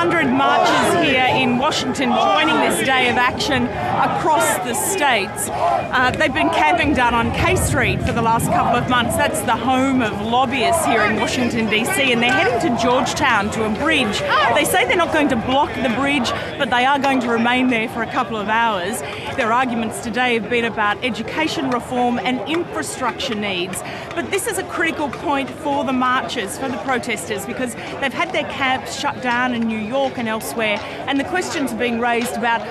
100 marchers here in Washington joining this day of action across the states. They've been camping down on K Street for the last couple of months. That's the home of lobbyists here in Washington, D.C., and they're heading to Georgetown to a bridge. They say they're not going to block the bridge, but they are going to remain there for a couple of hours. Their arguments today have been about education reform and infrastructure needs. But this is a critical point for the marchers, for the protesters, because they've had their camps shut down in New York and elsewhere, and the questions are being raised about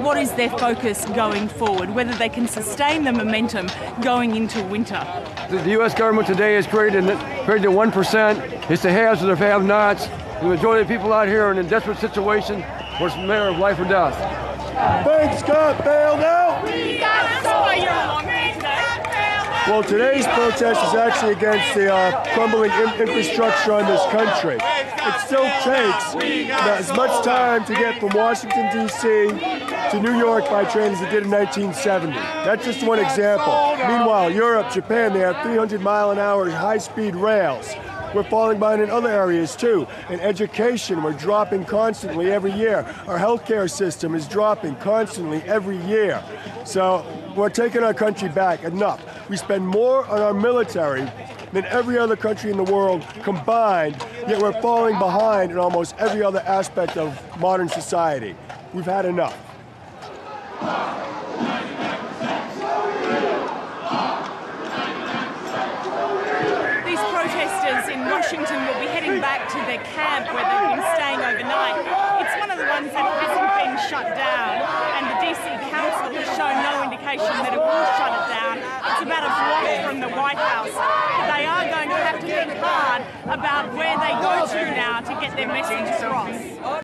what is their focus going forward, whether they can sustain the momentum going into winter. The U.S. government today has created the 1%. It's the haves and the have-nots. The majority of people out here are in a desperate situation where it's a matter of life or death. Banks got bailed out! That's why you're along here today. Well, today's protest is actually against the crumbling infrastructure on this country. It still takes as much time to get from Washington, D.C. to New York by train as it did in 1970. That's just one example. Meanwhile, Europe, Japan, they have 300-mile-an-hour high-speed rails. We're falling behind in other areas too. In education, we're dropping constantly every year. Our healthcare system is dropping constantly every year. So we're taking our country back. Enough. We spend more on our military than every other country in the world combined, yet we're falling behind in almost every other aspect of modern society. We've had enough. Protesters in Washington will be heading back to their camp where they've been staying overnight. It's one of the ones that hasn't been shut down, and the DC Council has shown no indication that it will shut it down. It's about a block from the White House. They are going to have to think hard about where they go to now to get their message across.